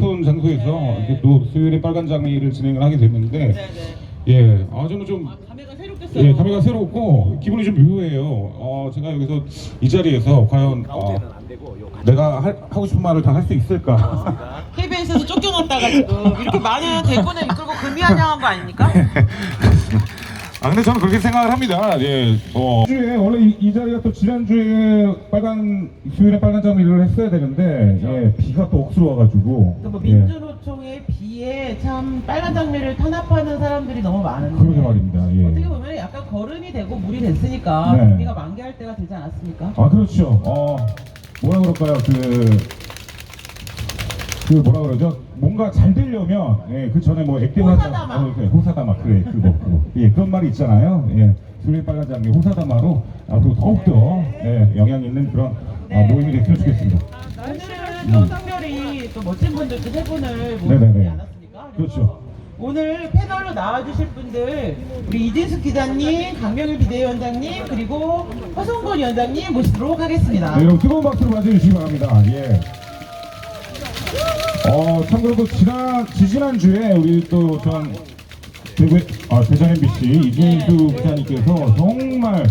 높은 장소에서 네. 이렇게 또 수요일에 빨간 장미를 진행을 하게 됐는데 네네. 예, 저는 좀 감회가 새롭겠어요. 예, 감회가 새롭고 기분이 좀 묘해요. 제가 여기서 이 자리에서 과연 내가 하고 싶은 말을 다 할 수 있을까? KBS에서 쫓겨났다가 지금 이렇게 많은 대권을 이끌고 금이한양한 거 아닙니까? 근데 저는 그렇게 생각을 합니다. 예, 주에 원래 이 자리가 또 지난주에 수요일에 빨간 장미를 했어야 되는데 예, 비가 또 억수로 와가지고 뭐 예, 민주노총의 비에 참 빨간 장미를 탄압하는 사람들이 너무 많은데 그러게 말입니다. 예. 어떻게 보면 약간 거름이 되고 물이 됐으니까 네. 경기가 만개할 때가 되지 않았습니까? 그렇죠. 뭐라 그럴까요? 그 뭐라 그러죠? 뭔가 잘 되려면 예, 그 전에 뭐 액땜 호사다마. 호사다마 그래 그거 예, 그런 말이 있잖아요. 예, 수요일 빨간 장미 호사다마로 앞으로 더욱더 예, 영향 있는 그런 모임이 됐으면 좋겠습니다. 오늘은 또 특별히 또 멋진 분들 세 분을 모시지 네네네. 않았습니까? 그렇죠. 오늘 패널로 나와주실 분들 우리 이진숙 기자님, 강명일 비대위원장님 그리고 허성권 위원장님 모시도록 하겠습니다. 네, 여러분 뜨거운 박수로 맞이해주시기 바랍니다. 예. 참고로 또 지난주에 우리 또 대전 MBC 이진수 기자님께서 정말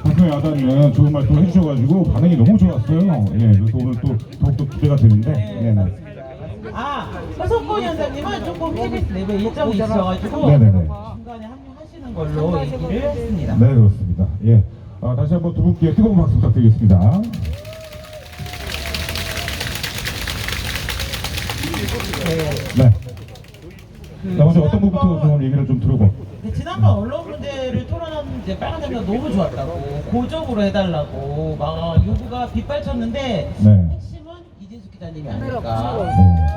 가슴에 와닿는 좋은 말씀 해주셔가지고 반응이 너무 좋았어요. 예, 그래서 오늘 또 더욱더 기대가 되는데. 네. 허성권 위원장님은 조금 KBS 내부에 일정이 있어가지고 네네네. 중간에 합류하시는 걸로 얘기를 했습니다. 네, 그렇습니다. 예. 다시 한번 두 분께 뜨거운 박수 부탁드리겠습니다. 네. 자, 먼저 어떤 분부터 좀 얘기를 좀 들어보. 지난번 언론 문제를 토론한 이제 빨간 장미가 너무 좋았다고 고정으로 해달라고 막 요구가 빗발쳤는데 네. 핵심은 이진숙 기자님이 아닐까. 그렇습니다.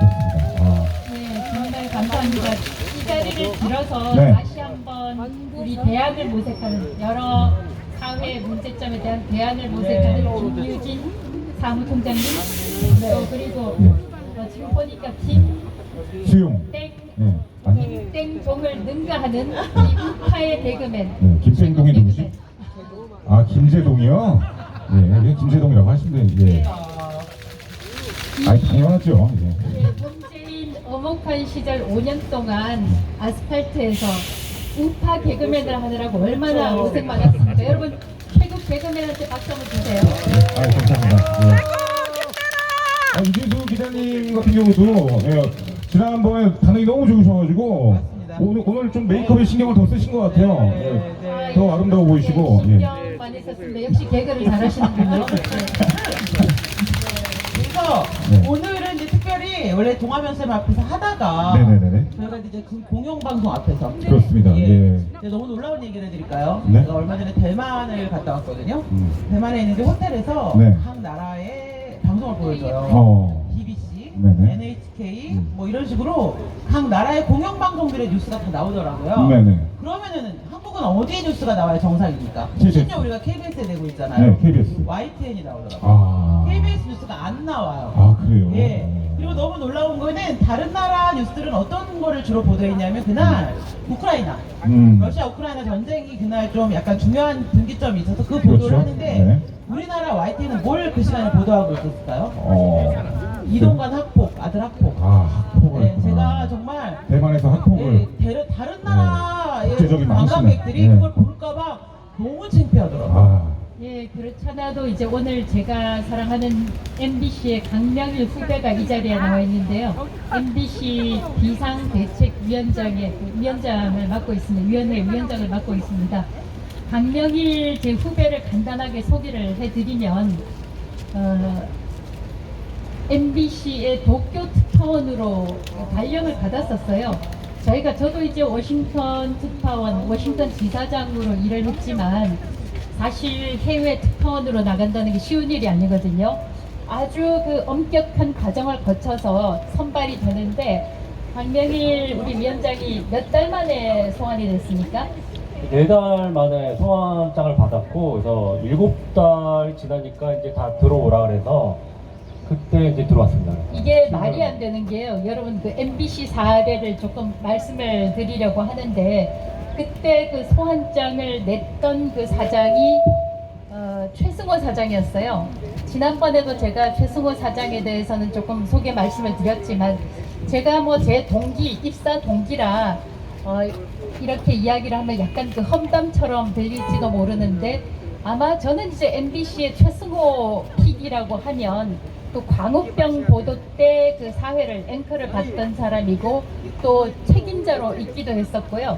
네, 정말 감사합니다. 이 자리를 빌어서 네. 다시 한번 우리 대안을 모색하는 여러 사회 문제점에 대한 대안을 모색하는 김유진 사무총장님 또 그리고 지금 보니까 수용. 김땡 네. 아니. 김땡종을 능가하는 이 우파의 개그맨 네, 김땡동이 누구지? 김재동이요? 예, 김재동이라고 하시면 예. 당연하죠. 예. 네, 문재인 어목한 시절 5년 동안 아스팔트에서 우파 개그맨을 하느라고 얼마나 고생 많았습니까? 여러분 태국 개그맨한테 박수 한번 주세요. 감사합니다. 예. 이진수 기자님 같은 경우도 지난번에 반응이 너무 좋으셔가지고 맞습니다. 오늘 좀 메이크업에 신경을 더 쓰신 것 같아요. 예. 더 아름다워 보이시고. 예. 신경 많이 썼습니다. 역시 개그를 잘하시는군요. 그래서 네. 오늘은 이제 특별히 원래 동화면쌤 앞에서 하다가 네네네네. 저희가 이제 그 공영방송 앞에서 그렇습니다. 예. 근데 너무 놀라운 얘기를 해드릴까요? 네. 제가 얼마 전에 대만을 갔다 왔거든요. 음. 대만에 있는 이제 호텔에서 네. 각 나라의 방송을 보여줘요. 어. BBC, 네네. NHK 뭐 이런 식으로 각 나라의 공영방송들의 뉴스가 다 나오더라고요. 네네. 그러면은 한국은 어디에 뉴스가 나와야 정상입니까? KBS. 심지어 우리가 KBS에 내고 있잖아요. 네, KBS. YTN이 나오더라고요. KBS 뉴스가 안 나와요. 그래요? 예. 그리고 너무 놀라운 거는 다른 나라 뉴스들은 어떤 거를 주로 보도했냐면 그날 우크라이나, 러시아 우크라이나 전쟁이 그날 좀 약간 중요한 분기점이 있어서 그 보도를 그렇죠. 하는데 네. 우리나라 YTN은 뭘 그 시간에 보도하고 있었을까요? 이동관 학폭, 아들 학폭. 학폭을 네, 했구나. 제가 정말 대만에서 학폭을. 다른 나라의 국제적인 관광객들이 망신을. 그걸 볼까봐 너무 창피하더라고요. 예, 그렇잖아도 이제 오늘 제가 사랑하는 MBC의 강명일 후배가 이 자리에 나와 있는데요. MBC 비상대책위원장의 위원장을 맡고 있습니다. 위원회 위원장을 맡고 있습니다. 강명일 제 후배를 간단하게 소개를 해드리면 MBC의 도쿄 특파원으로 발령을 받았었어요. 저도 이제 워싱턴 특파원, 워싱턴 지사장으로 일을 했지만 사실 해외 특파원으로 나간다는 게 쉬운 일이 아니거든요. 아주 그 엄격한 과정을 거쳐서 선발이 되는데 강명일 우리 위원장이 몇 달 만에 소환이 됐습니까? 4달 만에 소환장을 받았고, 그래서 7달 지나니까 이제 다 들어오라 그래서 그때 이제 들어왔습니다. 이게 말이 안 되는 게요. 여러분 그 MBC 사례를 조금 말씀을 드리려고 하는데 그때 그 소환장을 냈던 그 사장이 최승호 사장이었어요. 지난번에도 제가 최승호 사장에 대해서는 조금 소개 말씀을 드렸지만 제가 뭐 제 동기, 입사 동기라 이렇게 이야기를 하면 약간 그 험담처럼 들릴지도 모르는데 아마 저는 이제 MBC의 최승호 PD라고 하면 또 광우병 보도 때 그 사회를 앵커를 받던 사람이고 또 책임자로 있기도 했었고요.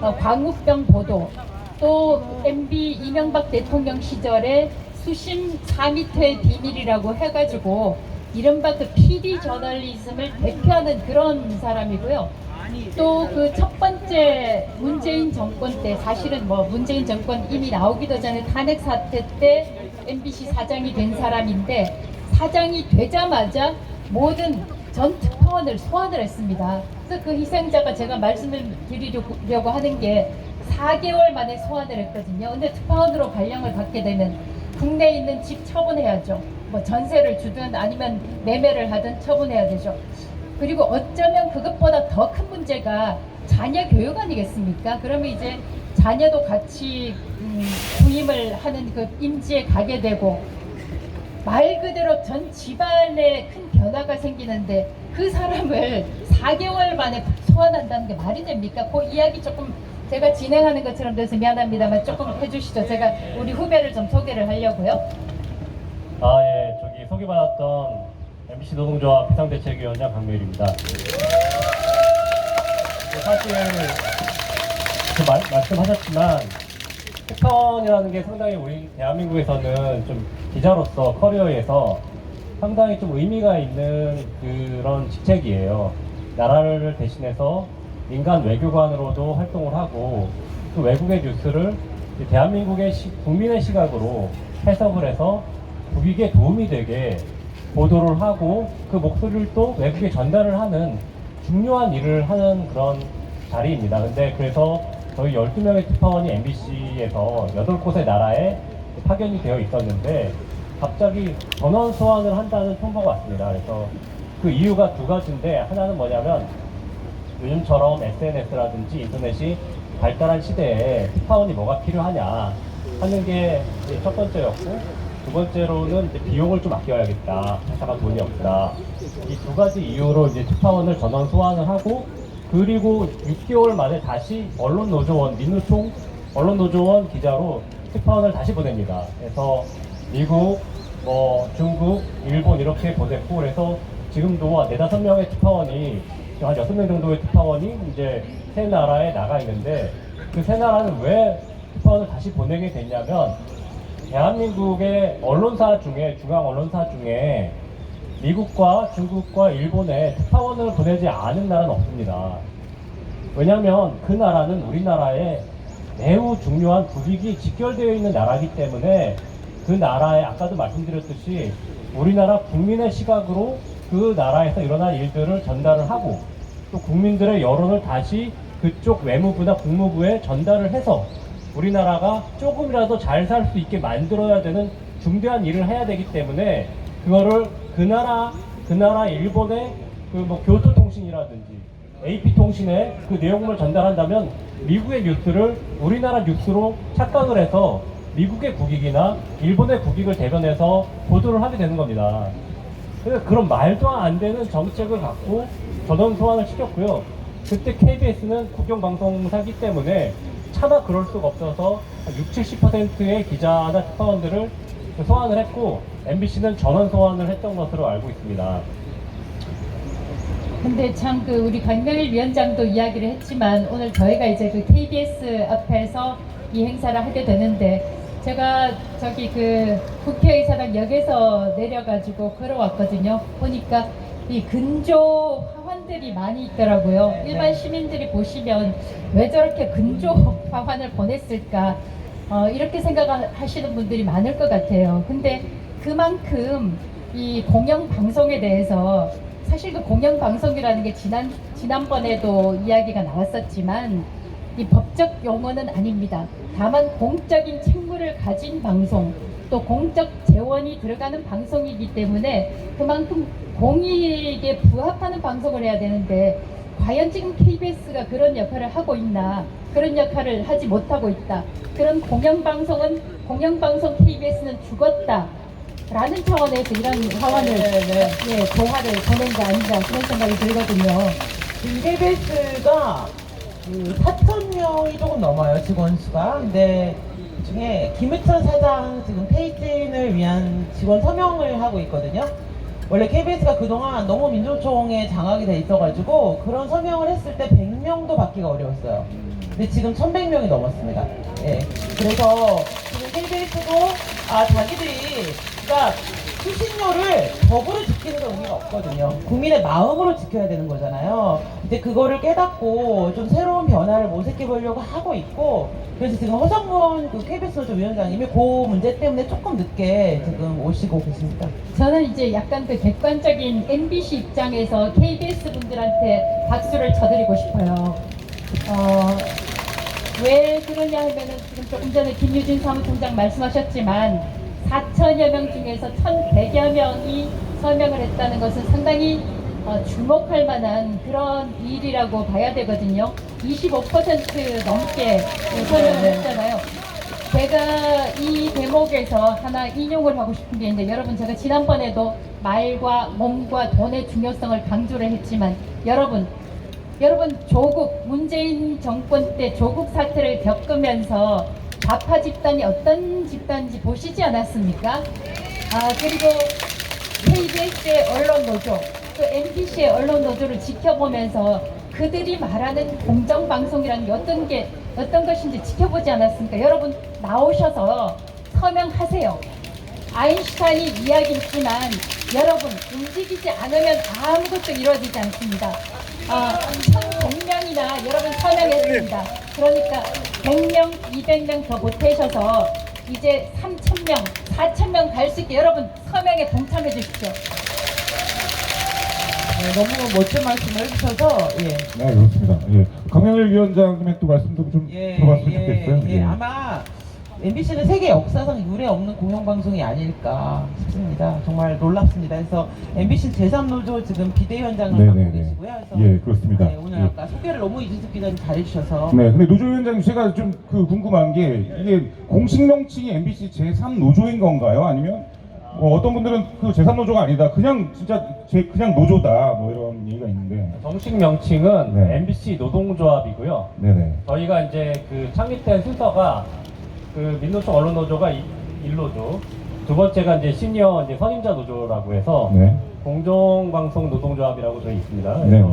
광우병 보도 또 MB 이명박 대통령 시절에 수심 4m의 비밀이라고 해가지고 이른바 그 PD 저널리즘을 대표하는 그런 사람이고요. 또 그 첫 번째 문재인 정권 때 사실은 뭐 문재인 정권 이미 나오기도 전에 탄핵 사태 때 MBC 사장이 된 사람인데 사장이 되자마자 모든 전 특파원을 소환을 했습니다. 그래서 그 희생자가 제가 말씀을 드리려고 하는 게 4개월 만에 소환을 했거든요. 근데 특파원으로 발령을 받게 되면 국내에 있는 집 처분해야죠. 뭐 전세를 주든 아니면 매매를 하든 처분해야 되죠. 그리고 어쩌면 그것보다 더 큰 문제가 자녀 교육 아니겠습니까? 그러면 이제 자녀도 같이 부임을 하는 그 임지에 가게 되고 말 그대로 전 집안에 큰 변화가 생기는데 그 사람을 4개월 만에 소환한다는 게 말이 됩니까? 그 이야기 조금 제가 진행하는 것처럼 돼서 미안합니다만 조금 해주시죠. 제가 우리 후배를 좀 소개를 하려고요. 예, 저기 소개받았던 MBC 노동조합 비상대책위원장 강명일입니다. 사실 말씀하셨지만 특파원이라는 게 상당히 우리 대한민국에서는 좀 기자로서 커리어에서 상당히 좀 의미가 있는 그런 직책이에요. 나라를 대신해서 민간 외교관으로도 활동을 하고 그 외국의 뉴스를 대한민국의 국민의 시각으로 해석을 해서 국익에 도움이 되게 보도를 하고 그 목소리를 또 외국에 전달을 하는 중요한 일을 하는 그런 자리입니다. 근데 그래서 저희 12명의 특파원이 MBC에서 8곳의 나라에 파견이 되어 있었는데 갑자기 전원 소환을 한다는 통보가 왔습니다. 그래서 그 이유가 두 가지인데 하나는 뭐냐면 요즘처럼 SNS라든지 인터넷이 발달한 시대에 특파원이 뭐가 필요하냐 하는 게 첫 번째였고 두 번째로는 이제 비용을 좀 아껴야겠다. 회사가 돈이 없다. 이 두 가지 이유로 이제 특파원을 전원 소환을 하고 그리고 6개월 만에 다시 언론노조원, 민노총 언론노조원 기자로 특파원을 다시 보냅니다. 그래서 미국, 중국, 일본 이렇게 보냈고 그래서 지금도 4-5명의 특파원이 한 6명 정도의 특파원이 이제 세 나라에 나가 있는데 그 세 나라는 왜 특파원을 다시 보내게 됐냐면 대한민국의 언론사 중에 중앙 언론사 중에 미국과 중국과 일본에 특파원을 보내지 않은 나라는 없습니다. 왜냐하면 그 나라는 우리나라에 매우 중요한 국익이 직결되어 있는 나라이기 때문에 그 나라에 아까도 말씀드렸듯이 우리나라 국민의 시각으로 그 나라에서 일어난 일들을 전달을 하고 또 국민들의 여론을 다시 그쪽 외무부나 국무부에 전달을 해서 우리나라가 조금이라도 잘 살 수 있게 만들어야 되는 중대한 일을 해야 되기 때문에 그거를 그 나라 일본의 교토통신이라든지 AP통신에 그 내용을 전달한다면 미국의 뉴스를 우리나라 뉴스로 착각을 해서 미국의 국익이나 일본의 국익을 대변해서 보도를 하게 되는 겁니다. 그래서 그런 말도 안 되는 정책을 갖고 전원 소환을 시켰고요. 그때 KBS는 국영방송사기 때문에 차마 그럴 수가 없어서 60-70%의 기자나 특파원들을 소환을 했고 MBC는 전원 소환을 했던 것으로 알고 있습니다. 근데 참 그 우리 강명일 위원장도 이야기를 했지만 오늘 저희가 이제 그 KBS 앞에서 이 행사를 하게 되는데 제가 저기 그 국회의사당 역에서 내려가지고 걸어왔거든요. 보니까 이 근조 화환들이 많이 있더라고요. 일반 시민들이 보시면 왜 저렇게 근조 화환을 보냈을까 이렇게 생각하시는 분들이 많을 것 같아요. 근데 그만큼 이 공영방송에 대해서 사실 그 공영방송이라는 게 지난번에도 이야기가 나왔었지만 이 법적 용어는 아닙니다. 다만 공적인 책무를 가진 방송 또 공적 재원이 들어가는 방송이기 때문에 그만큼 공익에 부합하는 방송을 해야 되는데 과연 지금 KBS가 그런 역할을 하고 있나, 그런 역할을 하지 못하고 있다. 그런 공영방송 KBS는 죽었다. 라는 차원에서 이런 화환을 예, 조화를 보낸 게 아닌가 그런 생각이 들거든요. KBS가 4천 명이 조금 넘어요, 직원 수가. 근데 그중에 김우천 사장 지금 페이진을 위한 직원 서명을 하고 있거든요. 원래 KBS가 그동안 너무 민주노총에 장악이 돼 있어가지고 그런 서명을 했을 때 100명도 받기가 어려웠어요. 근데 지금 1100명이 넘었습니다. 예. 그래서 지금 KBS도 자기들이 그러니까 수신료를 법으로 지키는 건 의미가 없거든요. 국민의 마음으로 지켜야 되는 거잖아요. 이제 그거를 깨닫고 좀 새로운 변화를 모색해 보려고 하고 있고, 그래서 지금 허성문 그 KBS 노조 위원장님이 그 문제 때문에 조금 늦게 지금 오시고 계십니다. 저는 이제 약간 그 객관적인 MBC 입장에서 KBS 분들한테 박수를 쳐드리고 싶어요. 왜 그러냐 하면은 지금 조금 전에 김유진 사무총장 말씀하셨지만 4천여 명 중에서 1,100여 명이 서명을 했다는 것은 상당히 주목할 만한 그런 일이라고 봐야 되거든요. 25% 넘게 서명을 했잖아요. 제가 이 대목에서 하나 인용을 하고 싶은 게 있는데, 여러분 제가 지난번에도 말과 몸과 돈의 중요성을 강조를 했지만 여러분 조국 문재인 정권 때 조국 사태를 겪으면서 좌파 집단이 어떤 집단인지 보시지 않았습니까? 그리고 KBS의 언론 노조, 또 MBC의 언론 노조를 지켜보면서 그들이 말하는 공정방송이라는 게 어떤 것인지 지켜보지 않았습니까? 여러분 나오셔서 서명하세요. 아인슈타인이 이야기했지만 여러분 움직이지 않으면 아무것도 이루어지지 않습니다. 1,100명이나 여러분 서명했습니다. 그러니까 100명, 200명 더 보태셔서 이제 3,000명, 4,000명 갈 수 있게 여러분 서명에 동참해 주십시오. 네, 너무 멋진 말씀을 해주셔서 네, 그렇습니다. 예. 강명일 위원장님의 또 말씀도 좀 들어봤으면 좋겠어요. 예. 아마 MBC는 세계 역사상 유례 없는 공영방송이 아닐까 싶습니다. 정말 놀랍습니다. 그래서 MBC 제3노조 지금 비대위원장을 맡고 계시고요. 그래서 예, 그렇습니다. 네, 오늘 아까 소개를 너무 이준석 기자님 잘해주셔서. 네, 근데 노조위원장님 제가 좀 궁금한 게 이게 공식 명칭이 MBC 제3노조인 건가요? 아니면 어떤 분들은 그 제3노조가 아니다, 그냥 진짜 그냥 노조다, 뭐 이런 얘기가 있는데. 정식 명칭은 네. MBC 노동조합이고요. 네네. 저희가 이제 그 창립된 순서가 그 민노총 언론노조가 1노조, 두 번째가 이제 시니어 이제 선임자 노조라고 해서 네. 공정방송 노동조합이라고 저희 있습니다. 그래서 네.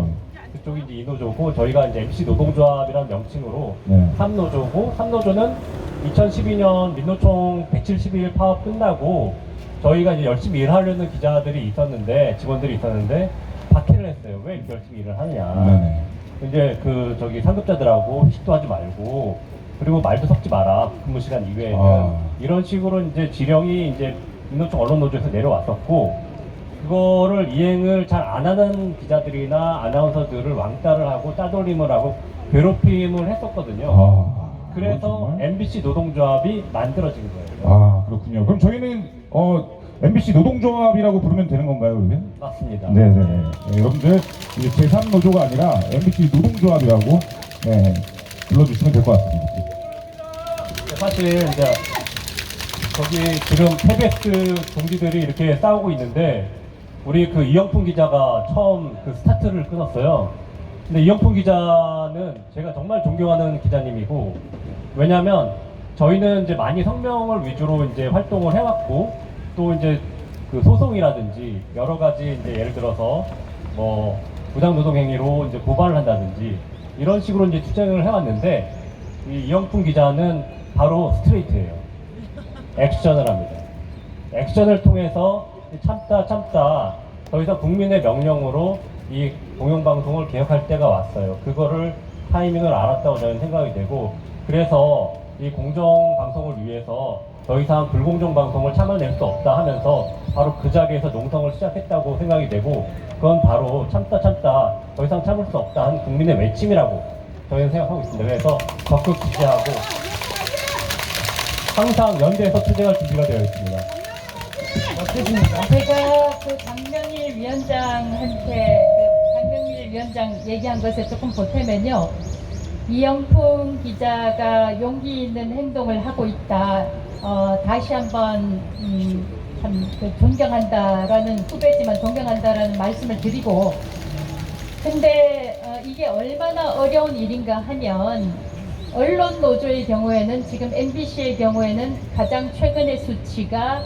그쪽이 이제 2노조고 저희가 이제 MC 노동조합이라는 명칭으로 네. 3노조고, 3노조는 2012년 민노총 170일 파업 끝나고 저희가 이제 열심히 일하려는 기자들이 있었는데, 직원들이 있었는데 박해를 했어요. 왜 이렇게 열심히 일을 하느냐. 네네. 이제 그 저기 상급자들하고 회식도 하지 말고, 그리고 말도 섞지 마라, 근무 시간 이외에는. 이런 식으로 이제 지령이 이제 민노총 언론노조에서 내려왔었고, 그거를 이행을 잘 안 하는 기자들이나 아나운서들을 왕따를 하고 따돌림을 하고 괴롭힘을 했었거든요. 그래서 정말? MBC 노동조합이 만들어진 거예요. 그렇군요. 그럼 저희는 MBC 노동조합이라고 부르면 되는 건가요, 그러면? 맞습니다. 네네. 네, 여러분들 이제 제3노조가 아니라 MBC 노동조합이라고 불러주시면 될 것 같습니다. 사실 이제 저기 지금 KBS 동지들이 이렇게 싸우고 있는데, 우리 그 이영풍 기자가 처음 그 스타트를 끊었어요. 근데 이영풍 기자는 제가 정말 존경하는 기자님이고, 왜냐면 저희는 이제 많이 성명을 위주로 이제 활동을 해왔고, 또 이제 그 소송이라든지 여러 가지 이제 예를 들어서 뭐 부당노동행위로 이제 고발을 한다든지 이런 식으로 이제 투쟁을 해왔는데, 이 이영풍 기자는 바로 스트레이트예요. 액션을 합니다. 액션을 통해서 참다 더 이상 국민의 명령으로 이 공영방송을 개혁할 때가 왔어요. 그거를 타이밍을 알았다고 저는 생각이 되고, 그래서 이 공정방송을 위해서 더 이상 불공정 방송을 참아낼 수 없다 하면서 바로 그 자리에서 농성을 시작했다고 생각이 되고, 그건 바로 참다 더 이상 참을 수 없다 하는 국민의 외침이라고 저희는 생각하고 있습니다. 그래서 적극 지지하고 항상 연대해서 투쟁할 준비가 되어 있습니다. 제가 그 강명일 위원장 얘기한 것에 조금 보태면요, 이영풍 기자가 용기 있는 행동을 하고 있다. 다시 한번 참 존경한다라는, 후배지만 존경한다라는 말씀을 드리고, 근데 이게 얼마나 어려운 일인가 하면, 언론 노조의 경우에는, 지금 MBC의 경우에는 가장 최근의 수치가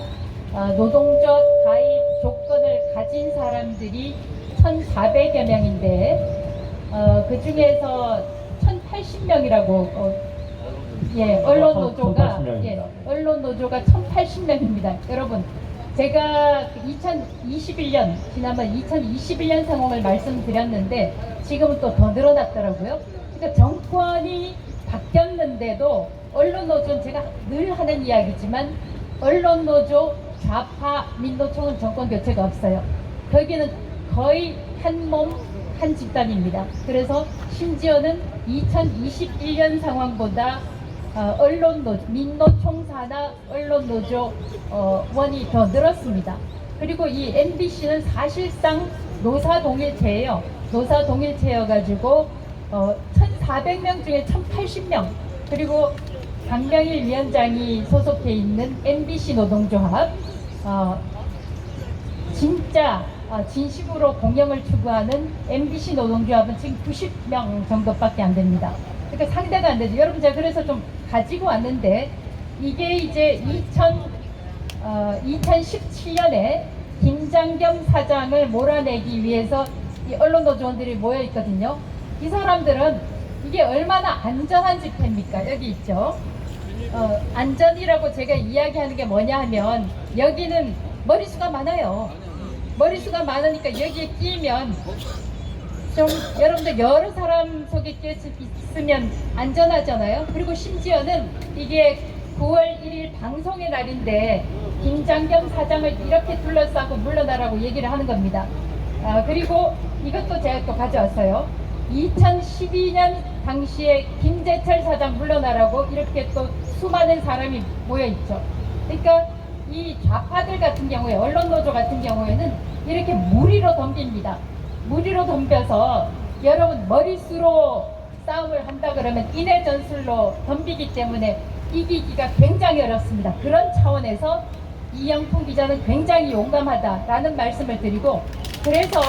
노동조 가입 조건을 가진 사람들이 1,400여 명인데, 그 중에서 1,080명이라고, 언론 노조가, 1,080명입니다. 언론 노조가 1,080명입니다. 여러분, 제가 2021년, 지난번 2021년 상황을 말씀드렸는데, 지금은 또 더 늘어났더라고요. 그러니까 정권이 바뀌었는데도, 언론 노조는 제가 늘 하는 이야기지만, 언론 노조, 좌파, 민노총은 정권 교체가 없어요. 거기는 거의 한 몸, 한 집단입니다. 그래서 심지어는 2021년 상황보다 언론 노조, 민노총 산하 언론 노조 원이 더 늘었습니다. 그리고 이 MBC는 사실상 노사 동일체예요. 노사 동일체여가지고 1,400명 중에 1,080명, 그리고 강명일 위원장이 소속해 있는 MBC 노동조합, 진짜 진심으로 공영을 추구하는 MBC 노동조합은 지금 90명 정도밖에 안 됩니다. 그러니까 상대가 안 되죠. 여러분, 제가 그래서 좀 가지고 왔는데, 이게 이제 2017년에 김장겸 사장을 몰아내기 위해서 이 언론 노조원들이 모여 있거든요. 이 사람들은 이게 얼마나 안전한 집회입니까? 여기 있죠. 안전이라고 제가 이야기하는 게 뭐냐 하면, 여기는 머리수가 많아요. 머리수가 많으니까 여기에 끼면 좀, 여러분들 여러 사람 속에 끼어 있으면 안전하잖아요. 그리고 심지어는 이게 9월 1일 방송의 날인데 김장겸 사장을 이렇게 둘러싸고 물러나라고 얘기를 하는 겁니다. 그리고 이것도 제가 또 가져왔어요. 2012년 당시에 김재철 사장 물러나라고 이렇게 또 수많은 사람이 모여있죠. 그러니까 이 좌파들 같은 경우에, 언론 노조 같은 경우에는 이렇게 무리로 덤빕니다. 무리로 덤벼서, 여러분, 머리수로 싸움을 한다 그러면 인해 전술로 덤비기 때문에 이기기가 굉장히 어렵습니다. 그런 차원에서 이영풍 기자는 굉장히 용감하다라는 말씀을 드리고, 그래서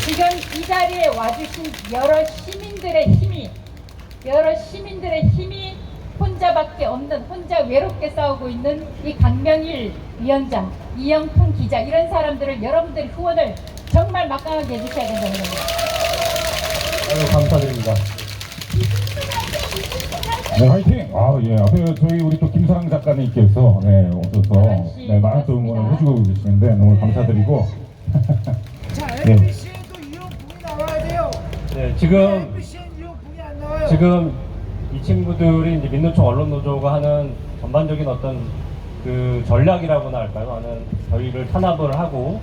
지금 이 자리에 와주신 여러 시민들의 힘이 혼자밖에 없는, 혼자 외롭게 싸우고 있는 이 강명일 위원장, 이영풍 기자, 이런 사람들을 여러분들이 후원을 정말 막강하게 해주셔야 된다는 겁니다. 감사드립니다. 네, 화이팅! 앞에 저희 우리 또 김사랑 작가님께서 오셔서 많은 또 응원을 해주고 계시는데 너무 감사드리고. 자, 네. MBC에도 이용품이 나와야 돼요. 네, 지금 MBC엔 이용품이 안 나와요. 이 친구들이 이제 민노총 언론노조가 하는 전반적인 어떤 그 전략이라고나 할까요? 하는 저희를 탄압을 하고,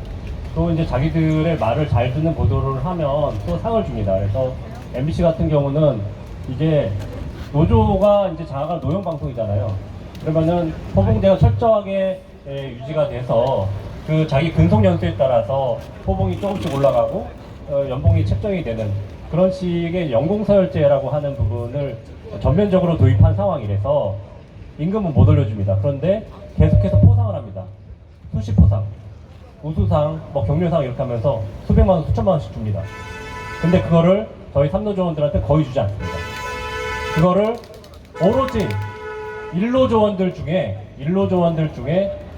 또 이제 자기들의 말을 잘 듣는 보도를 하면 또 상을 줍니다. 그래서 MBC 같은 경우는 이제 노조가 이제 장악한 노영 방송이잖아요. 그러면은 포봉제가 철저하게 유지가 돼서 그 자기 근속 연수에 따라서 포봉이 조금씩 올라가고 연봉이 책정이 되는 그런 식의 연공서열제라고 하는 부분을 전면적으로 도입한 상황이라서 임금은 못 올려줍니다. 그런데 계속해서 포상을 합니다. 수시 포상, 우수상, 뭐 격려상 이렇게 하면서 수백만 원, 수천만 원씩 줍니다. 근데 그거를 저희 삼노조원들한테 거의 주지 않습니다. 그거를 오로지 일노조원들 중에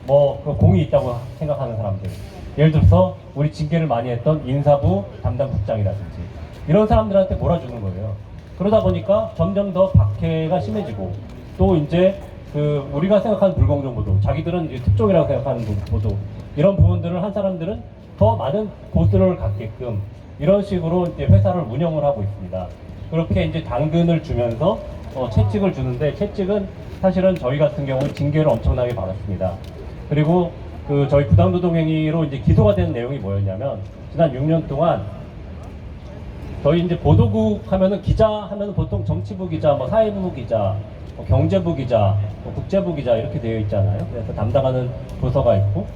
뭐 그 공이 있다고 생각하는 사람들, 예를 들어서 우리 징계를 많이 했던 인사부 담당 국장이라든지 이런 사람들한테 몰아주는 거예요. 그러다 보니까 점점 더 박해가 심해지고, 또 이제 그 우리가 생각하는 불공정 보도, 자기들은 이제 특종이라고 생각하는 보도, 이런 부분들을 한 사람들은 더 많은 보수를 갖게끔 이런 식으로 이제 회사를 운영을 하고 있습니다. 그렇게 이제 당근을 주면서 채찍을 주는데, 채찍은 사실은 저희 같은 경우는 징계를 엄청나게 받았습니다. 그리고 그 저희 부당노동행위로 이제 기소가 된 내용이 뭐였냐면, 지난 6년 동안 저희 이제 보도국 하면은 기자 하면은 보통 정치부 기자, 뭐 사회부 기자, 뭐 경제부 기자, 뭐 국제부 기자 이렇게 되어 있잖아요. 그래서 담당하는 부서가 있고,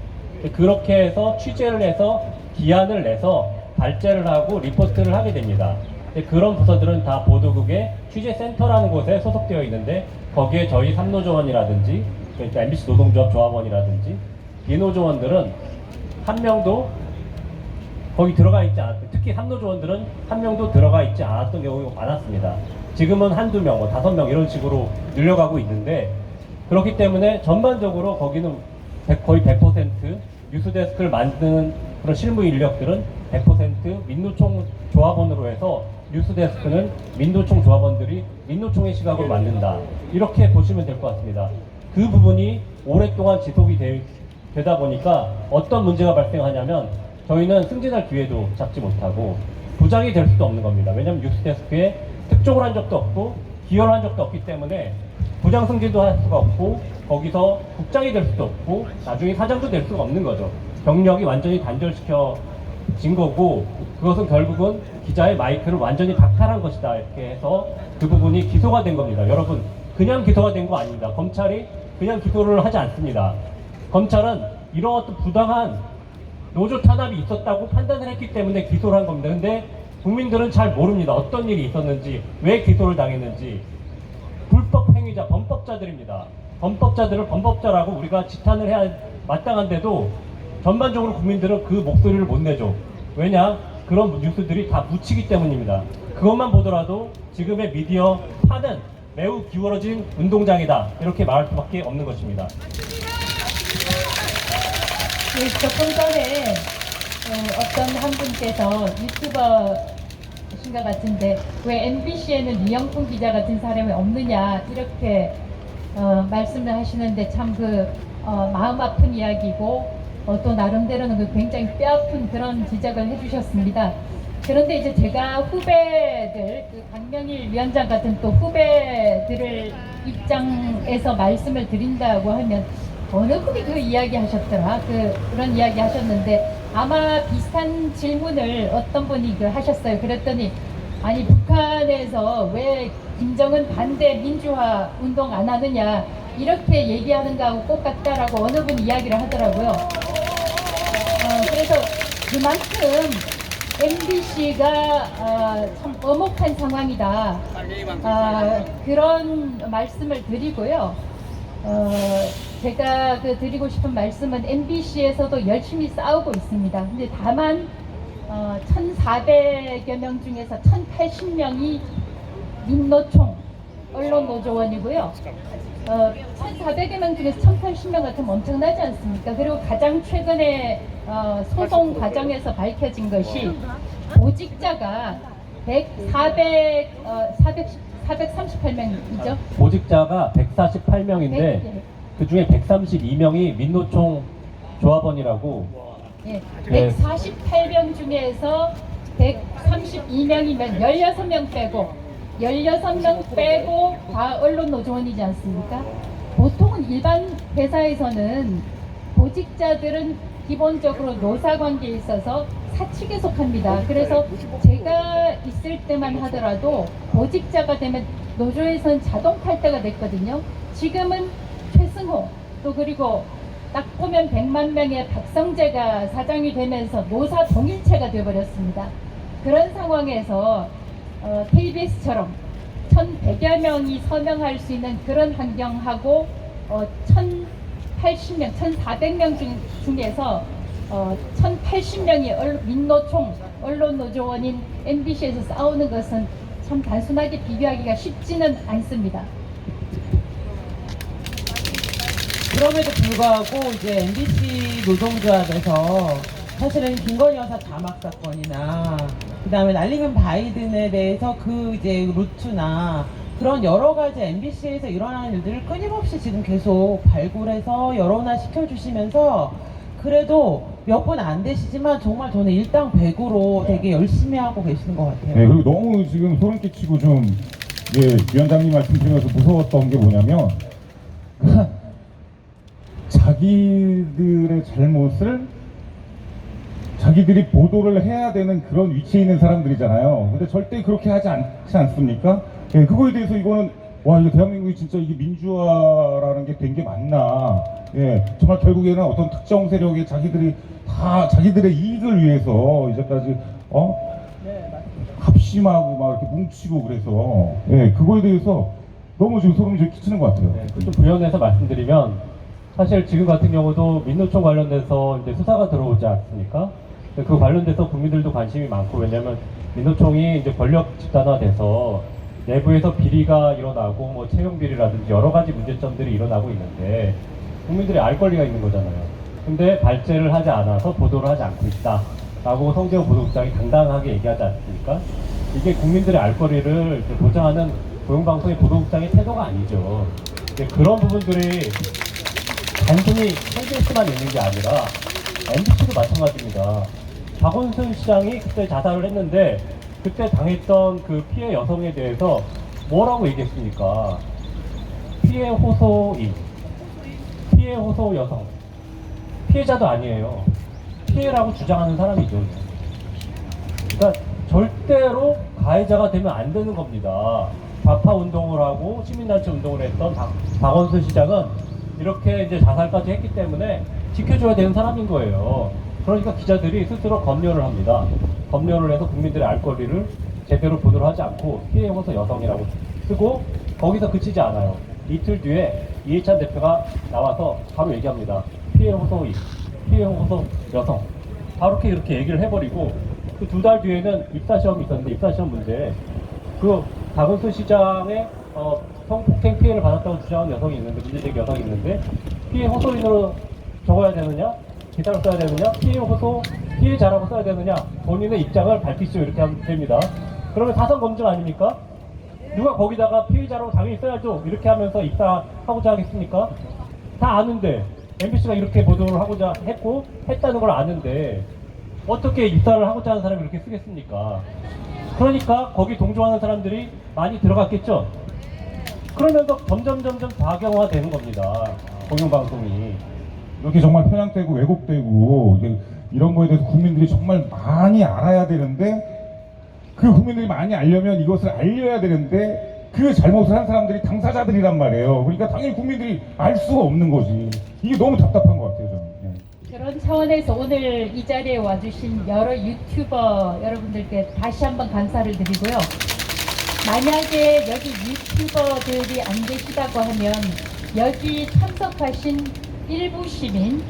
그렇게 해서 취재를 해서 기한을 내서 발제를 하고 리포트를 하게 됩니다. 그런 부서들은 다 보도국의 취재센터라는 곳에 소속되어 있는데, 거기에 저희 삼노조원이라든지 그러니까 MBC 노동조합 조합원이라든지 비노조원들은 한 명도 거기 들어가 있지 않았고, 특히 삼노조원들은 한 명도 들어가 있지 않았던 경우가 많았습니다. 지금은 한두 명, 뭐 5명 이런 식으로 늘려가고 있는데, 그렇기 때문에 전반적으로 거기는 거의 100% 뉴스데스크를 만드는 그런 실무 인력들은 100% 민노총 조합원으로 해서 뉴스데스크는 민노총 조합원들이 민노총의 시각으로 만든다, 이렇게 보시면 될 것 같습니다. 그 부분이 오랫동안 지속이 되다 보니까 어떤 문제가 발생하냐면, 저희는 승진할 기회도 잡지 못하고 부장이 될 수도 없는 겁니다. 왜냐하면 뉴스데스크에 특종을 한 적도 없고 기여를 한 적도 없기 때문에 부장 승진도 할 수가 없고, 거기서 국장이 될 수도 없고 나중에 사장도 될 수가 없는 거죠. 경력이 완전히 단절시켜진 거고, 그것은 결국은 기자의 마이크를 완전히 박탈한 것이다, 이렇게 해서 그 부분이 기소가 된 겁니다. 여러분, 그냥 기소가 된 거 아닙니다. 검찰이 그냥 기소를 하지 않습니다. 검찰은 이런 어떤 부당한 노조 탄압이 있었다고 판단을 했기 때문에 기소를 한 겁니다. 근데 국민들은 잘 모릅니다. 어떤 일이 있었는지, 왜 기소를 당했는지. 불법 행위자, 범법자들입니다. 범법자들을 범법자라고 우리가 지탄을 해야 마땅한데도 전반적으로 국민들은 그 목소리를 못 내죠. 왜냐? 그런 뉴스들이 다 묻히기 때문입니다. 그것만 보더라도 지금의 미디어 파는 매우 기울어진 운동장이다, 이렇게 말할 수밖에 없는 것입니다. 네, 조금 전에 어떤 한 분께서 유튜버신가 같은데 왜 MBC에는 이영풍 기자 같은 사람이 없느냐, 이렇게 말씀을 하시는데, 참 마음 아픈 이야기고 또 나름대로는 굉장히 뼈아픈 그런 지적을 해주셨습니다. 그런데 이제 제가 후배들, 강명일 위원장 같은 또 후배들을 입장에서 말씀을 드린다고 하면, 어느 분이 그 이야기 하셨더라, 그런 이야기 하셨는데, 아마 비슷한 질문을 어떤 분이 하셨어요. 그랬더니, 아니 북한에서 왜 김정은 반대 민주화 운동 안 하느냐, 이렇게 얘기하는 거하고 똑같다라고 어느 분이 이야기를 하더라고요. 그래서 그만큼 MBC가 참 엄혹한 상황이다, 그런 말씀을 드리고요. 제가 드리고 싶은 말씀은, MBC에서도 열심히 싸우고 있습니다. 근데 다만 1,400여 명 중에서 1,080명이 민노총 언론노조원이고요. 1,400여 명 중에서 1,080명 같으면 엄청나지 않습니까? 그리고 가장 최근에 소송 과정에서 밝혀진 것이, 보직자가 438명이죠. 보직자가 148명인데 그 중에 132명이 민노총 조합원이라고. 예, 148명 중에서 132명이면 16명 빼고 다 언론 노조원이지 않습니까? 보통은 일반 회사에서는 보직자들은 기본적으로 노사관계에 있어서 사측에 속합니다. 그래서 제가 있을 때만 하더라도 보직자가 되면 노조에서는 자동 탈퇴가 됐거든요. 지금은 최승호, 또 그리고 딱 보면 100만 명의 박성재가 사장이 되면서 노사 동일체가 되어버렸습니다. 그런 상황에서 KBS처럼 1,100여 명이 서명할 수 있는 그런 환경하고 1,080명, 1,400명 중에서 1,080명이 민노총 언론노조원인 MBC에서 싸우는 것은 참 단순하게 비교하기가 쉽지는 않습니다. 그럼에도 불구하고 이제 MBC 노동조합에서 사실은 김건희 여사 자막 사건이나 그다음에 날리면 바이든에 대해서 이제 루트나 그런 여러 가지 MBC에서 일어나는 일들을 끊임없이 지금 계속 발굴해서 여론화 시켜주시면서, 그래도 몇 분 안 되시지만 정말 저는 일당백으로 되게 열심히 하고 계시는 것 같아요. 네, 그리고 너무 지금 소름 끼치고 좀, 위원장님 말씀 드리면서 무서웠던 게 뭐냐면, 자기들의 잘못을 자기들이 보도를 해야 되는 그런 위치에 있는 사람들이잖아요. 근데 절대 그렇게 하지 않지 않습니까? 예, 그거에 대해서 이거는, 와, 이거 대한민국이 진짜 이게 민주화라는 게 된 게 맞나. 예, 정말 결국에는 어떤 특정 세력이 자기들의 이익을 위해서 이제까지, 합심하고 막 이렇게 뭉치고 그래서, 예, 그거에 대해서 너무 지금 소름이 좀 끼치는 것 같아요. 네, 좀 부연해서 말씀드리면 사실 지금 같은 경우도 민노총 관련돼서 이제 수사가 들어오지 않습니까? 그 관련돼서 국민들도 관심이 많고 왜냐하면 민노총이 이제 권력 집단화돼서 내부에서 비리가 일어나고 뭐 채용 비리라든지 여러 가지 문제점들이 일어나고 있는데 국민들이 알 권리가 있는 거잖아요. 근데 발제를 하지 않아서 보도를 하지 않고 있다라고 성재호 보도국장이 당당하게 얘기하지 않습니까? 이게 국민들의 알 권리를 보장하는 고용방송의 보도국장의 태도가 아니죠. 근데 그런 부분들이 단순히 KBS만 있는 게 아니라 MBC도 마찬가지입니다. 박원순 시장이 그때 자살을 했는데 그때 당했던 그 피해 여성에 대해서 뭐라고 얘기했습니까? 피해 호소인, 피해 호소 여성, 피해자도 아니에요. 피해라고 주장하는 사람이죠. 그러니까 절대로 가해자가 되면 안 되는 겁니다. 좌파 운동을 하고 시민단체 운동을 했던 박원순 시장은 이렇게 이제 자살까지 했기 때문에 지켜줘야 되는 사람인 거예요. 그러니까 기자들이 스스로 검열을 합니다. 검열을 해서 국민들의 알 권리를 제대로 보도를 하지 않고 피해 호소 여성이라고 쓰고 거기서 그치지 않아요. 이틀 뒤에 이해찬 대표가 나와서 바로 얘기합니다. 피해 호소인, 피해 호소 여성. 바로 이렇게 얘기를 해버리고 그 2달 뒤에는 입사시험이 있었는데 입사시험 문제 그 박원순 시장의 성폭행 피해를 받았다고 주장하는 여성이 있는데 문제제기 여성이 있는데 피해 호소인으로 적어야 되느냐 기사를 써야 되느냐 피해 호소 피해자라고 써야 되느냐 본인의 입장을 밝히시오 이렇게 하면 됩니다. 그러면 사선 검증 아닙니까? 누가 거기다가 피해자라고 당연히 써야죠 이렇게 하면서 입사하고자 하겠습니까? 다 아는데 MBC가 이렇게 보도를 하고자 했다는 걸 아는데 어떻게 입사를 하고자 하는 사람이 이렇게 쓰겠습니까? 그러니까 거기 동조하는 사람들이 많이 들어갔겠죠? 그러면서 점점 과경화 되는 겁니다. 공영방송이. 이렇게 정말 편향되고 왜곡되고 이런 거에 대해서 국민들이 정말 많이 알아야 되는데 그 국민들이 많이 알려면 이것을 알려야 되는데 그 잘못을 한 사람들이 당사자들이란 말이에요. 그러니까 당연히 국민들이 알 수가 없는 거지. 이게 너무 답답한 것 같아요, 저는. 네. 그런 차원에서 오늘 이 자리에 와주신 여러 유튜버 여러분들께 다시 한번 감사를 드리고요. 만약에 여기 유튜버들이 안 계시다고 하면 여기 참석하신 일부 시민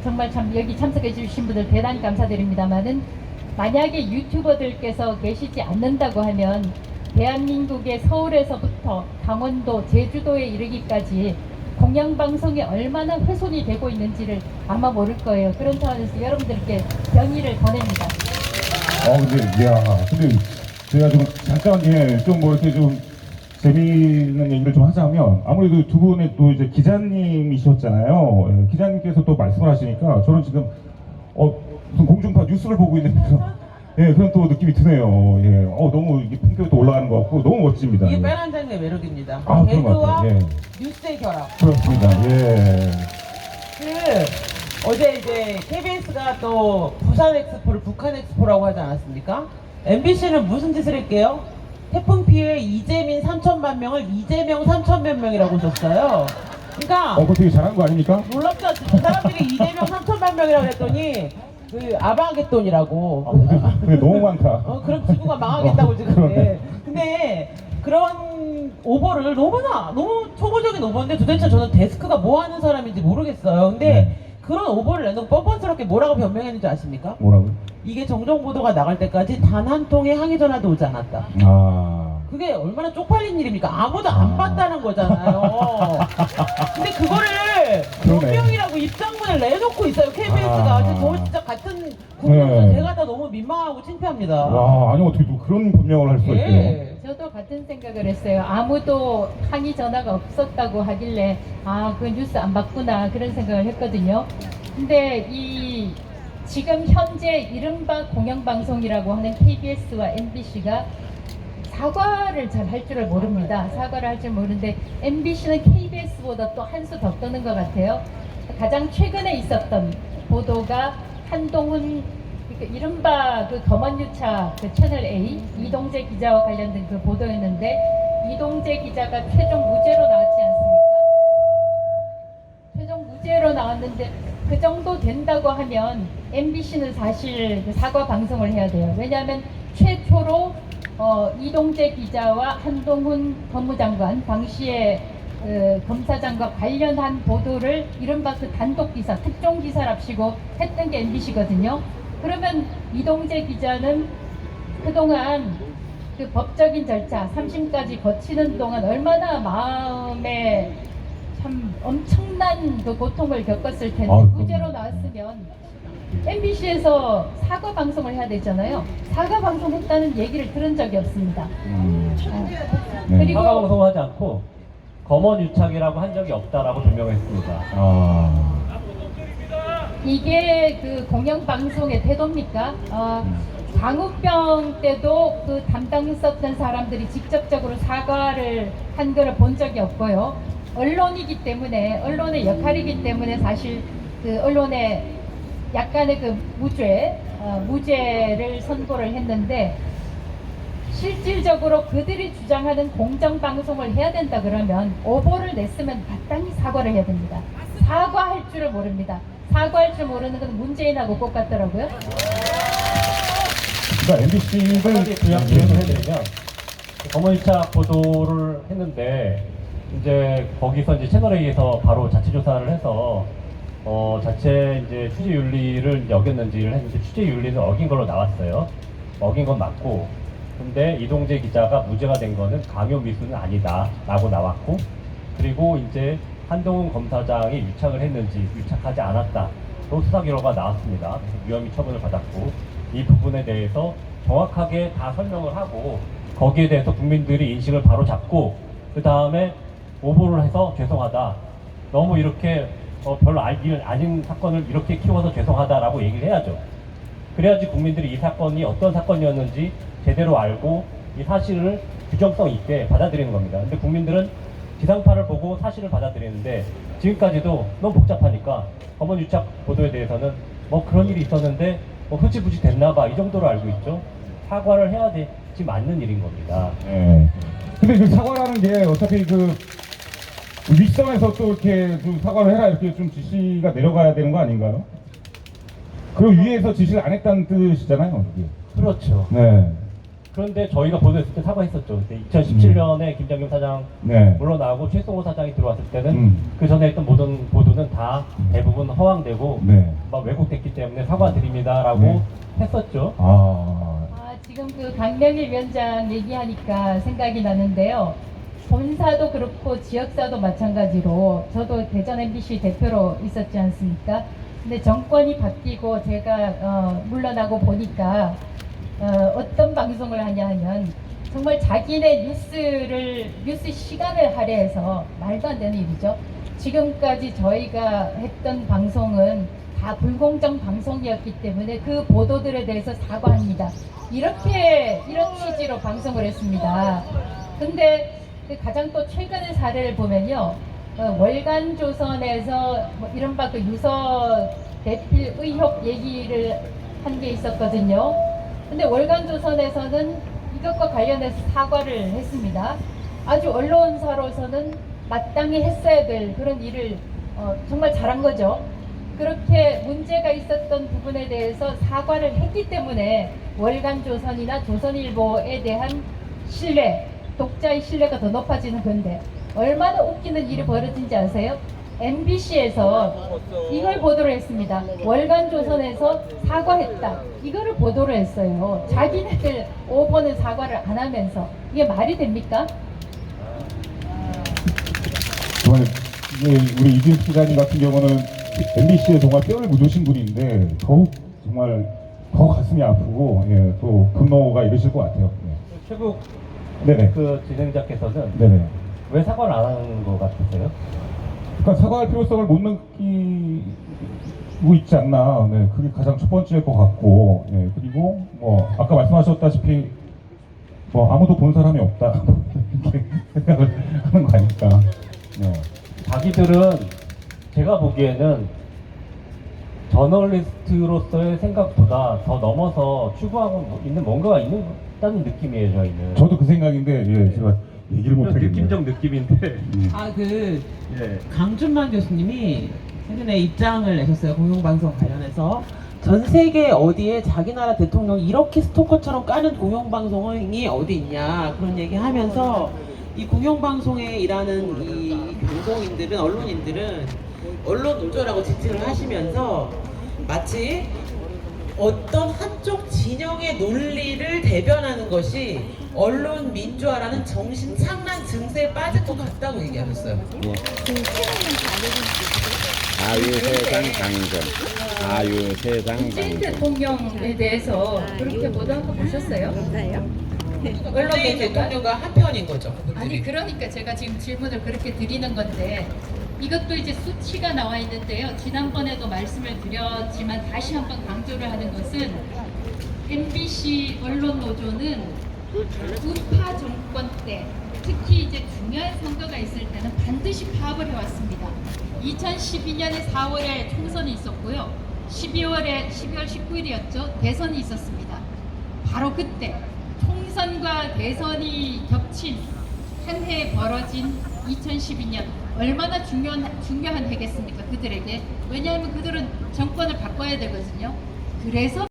정말 참 여기 참석해 주신 분들 대단히 감사드립니다만은 만약에 유튜버들께서 계시지 않는다고 하면 대한민국의 서울에서부터 강원도, 제주도에 이르기까지 공영방송이 얼마나 훼손이 되고 있는지를 아마 모를 거예요. 그런 차원에서 여러분들께 경의를 보냅니다. 근데 제가 좀 잠깐 좀 뭐 이렇게 좀 재미있는 얘기를 좀 하자면 아무래도 두 분의 또 이제 기자님이셨잖아요. 예, 기자님께서 또 말씀을 하시니까 저는 지금 무슨 공중파 뉴스를 보고 있는 그런 또 느낌이 드네요. 예, 너무 이게 품격이 또 올라가는 것 같고 너무 멋집니다. 이게 예. 빨간 장의 매력입니다. 그런 것 개그와 같아요. 예. 뉴스의 결합. 그렇습니다. 예. 어제 이제 KBS가 또 부산 엑스포를 북한 엑스포라고 하지 않았습니까? MBC는 무슨 짓을 했게요? 태풍 피해 이재민 3천만 명을 이재명 3천만 명이라고 썼어요. 그러니까 그거 되게 잘한 거 아닙니까? 놀랍죠? 그 사람들이 이재명 3천만 명이라고 했더니 그 아바게돈이라고. 그게 너무 많다. 그럼 지구가 망하겠다고 지금. 그러네. 근데 그런 오버를 너무 초보적인 오버인데 도대체 저는 데스크가 뭐 하는 사람인지 모르겠어요. 근데 네. 그런 오버를 내놓고 뻔뻔스럽게 뭐라고 변명했는지 아십니까? 뭐라고요? 이게 정정 보도가 나갈 때까지 단 한 통의 항의 전화도 오지 않았다. 그게 얼마나 쪽팔린 일입니까? 아무도 안 봤다는 거잖아요. 근데 그거를 그러네. 변명이라고 입장문을 내놓고 있어요, KBS가. 저 진짜 같은 국민으로서 네. 제가 다 너무 민망하고 창피합니다. 와, 아니 어떻게 또 그런 변명을 할 수가 있어요? 예. 저도 같은 생각을 했어요. 아무도 항의 전화가 없었다고 하길래 그 뉴스 안 봤구나 그런 생각을 했거든요. 근데 이 지금 현재 이른바 공영방송이라고 하는 KBS와 MBC가 사과를 잘 할 줄을 모릅니다. 사과를 할 줄 모르는데 MBC는 KBS보다 또 한 수 더 떠는 것 같아요. 가장 최근에 있었던 보도가 한동훈 이른바 그 검언유착 그 채널 A 이동재 기자와 관련된 그 보도였는데 이동재 기자가 최종 무죄로 나왔지 않습니까? 최종 무죄로 나왔는데 그 정도 된다고 하면 MBC는 사실 사과 방송을 해야 돼요. 왜냐하면 최초로 이동재 기자와 한동훈 법무장관 당시에 검사장과 관련한 보도를 이른바 그 단독 기사, 특종 기사랍시고 했던 게 MBC거든요. 그러면 이동재 기자는 그동안 그 법적인 절차 3심까지 거치는 동안 얼마나 마음에 참 엄청난 그 고통을 겪었을 텐데 무죄로 나왔으면 MBC에서 사과 방송을 해야 되잖아요. 사과 방송했다는 얘기를 들은 적이 없습니다. 네. 그리고 사과 방송을 하지 않고 검언 유착이라고 한 적이 없다라고 변명했습니다. 이게 그 공영방송의 태도입니까? 광우병 때도 그 담당했었던 사람들이 직접적으로 사과를 한 거를 본 적이 없고요. 언론이기 때문에, 언론의 역할이기 때문에 사실 그 언론의 약간의 그 무죄를 선고를 했는데, 실질적으로 그들이 주장하는 공정방송을 해야 된다 그러면 오보를 냈으면 마땅히 사과를 해야 됩니다. 사과할 줄을 모릅니다. 사과할 줄 모르는 건 문재인하고 똑같더라고요. 그러니까 MBC를 한 가지 요약을 해드리면 검언 유착 보도를 했는데 이제 거기서 이제 채널A에서 바로 자체 조사를 해서 자체 이제 취재 윤리를 이제 어겼는지를 했는데 취재 윤리는 어긴 걸로 나왔어요. 어긴 건 맞고, 근데 이동재 기자가 무죄가 된 거는 강요 미수는 아니다라고 나왔고, 그리고 이제 한동훈 검사장이 유착을 했는지 유착하지 않았다로 수사 결과가 나왔습니다. 그래서 무혐의 처분을 받았고, 이 부분에 대해서 정확하게 다 설명을 하고 거기에 대해서 국민들이 인식을 바로 잡고 그 다음에 오보를 해서 죄송하다. 너무 이렇게 별로 알기는 아닌 사건을 이렇게 키워서 죄송하다라고 얘기를 해야죠. 그래야지 국민들이 이 사건이 어떤 사건이었는지 제대로 알고 이 사실을 규정성 있게 받아들이는 겁니다. 근데 국민들은 지상파를 보고 사실을 받아들이는데 지금까지도 너무 복잡하니까 검언 유착 보도에 대해서는 뭐 그런 일이 있었는데 뭐 흐지부지 됐나봐 이 정도로 알고 있죠. 사과를 해야 되지 맞는 일인 겁니다. 네. 근데 그 사과라는 게 어차피 그 윗선에서 또 이렇게 좀 사과를 해라 이렇게 좀 지시가 내려가야 되는 거 아닌가요? 그리고 위에서 지시를 안 했다는 뜻이잖아요, 이게. 그렇죠. 네. 그런데 저희가 보도했을 때 사과했었죠. 그때 2017년에 김장겸 사장 네. 물러나고 최승호 사장이 들어왔을 때는 그 전에 했던 모든 보도는 다 대부분 허황되고 네. 막 왜곡됐기 때문에 사과드립니다라고 네. 했었죠. 지금 그 강명일 위원장 얘기하니까 생각이 나는데요. 본사도 그렇고 지역사도 마찬가지로 저도 대전 MBC 대표로 있었지 않습니까? 근데 정권이 바뀌고 제가 물러나고 보니까 어떤 방송을 하냐 하면 정말 자기네 뉴스 시간을 할애해서 말도 안 되는 일이죠. 지금까지 저희가 했던 방송은 다 불공정 방송이었기 때문에 그 보도들에 대해서 사과합니다. 이런 취지로 방송을 했습니다. 근데 가장 또 최근의 사례를 보면요. 월간조선에서 뭐 이른바 그 유서 대필 의혹 얘기를 한 게 있었거든요. 근데 월간조선에서는 이것과 관련해서 사과를 했습니다. 아주 언론사로서는 마땅히 했어야 될 그런 일을 정말 잘한 거죠. 그렇게 문제가 있었던 부분에 대해서 사과를 했기 때문에 월간조선이나 조선일보에 대한 신뢰, 독자의 신뢰가 더 높아지는 건데 얼마나 웃기는 일이 벌어진지 아세요? MBC에서 이걸 보도를 했습니다. 월간조선에서 사과했다. 이거를 보도를 했어요. 자기네들 오보는 사과를 안 하면서 이게 말이 됩니까? 정말 우리 이준 기자님 같은 경우는 MBC에 정말 뼈를 묻으신 분인데 더욱 정말 더 가슴이 아프고 또 분노가 이르실 것 같아요. 최국 네네. 그 진행자께서는 네네. 왜 사과를 안 하는 것 같으세요? 그러니까 사과할 필요성을 못 느끼고 있지 않나. 네, 그게 가장 첫 번째일 것 같고, 그리고 뭐 아까 말씀하셨다시피 뭐 아무도 본 사람이 없다 이렇게 생각을 하는 거 아닐까. 네. 자기들은 제가 보기에는 저널리스트로서의 생각보다 더 넘어서 추구하고 있는 뭔가가 있다는 느낌이에요, 저희는. 저도 그 생각인데 제가 얘기를 못 하겠네요. 느낌적 느낌인데. 강준만 교수님이 최근에 입장을 내셨어요. 공영방송 관련해서. 전 세계 어디에 자기 나라 대통령 이렇게 스토커처럼 까는 공영방송이 어디 있냐 그런 얘기 하면서 이 공영방송에 일하는 이 방송인들은 언론인들은 언론 노조라고 지칭을 하시면서 마치 어떤 한쪽 진영의 논리를 대변하는 것이 언론 민주화라는 정신착란 증세에 빠질 것 같다고 얘기하셨어요. 자유세상 강전. 자유세상 문재인 강전. 대통령에 대해서 그렇게 보도한 거 보셨어요? 문재인 대통령과 한편인 거죠. 아니 그러니까 제가 지금 질문을 그렇게 드리는 건데 이것도 이제 수치가 나와 있는데요. 지난번에도 말씀을 드렸지만 다시 한번 강조를 하는 것은 MBC 언론노조는 우파 정권 때 특히 이제 중요한 선거가 있을 때는 반드시 파업을 해왔습니다. 2012년에 4월에 총선이 있었고요. 12월 19일이었죠. 대선이 있었습니다. 바로 그때 총선과 대선이 겹친 한 해에 벌어진 2012년 얼마나 중요한 해겠습니까 그들에게. 왜냐하면 그들은 정권을 바꿔야 되거든요. 그래서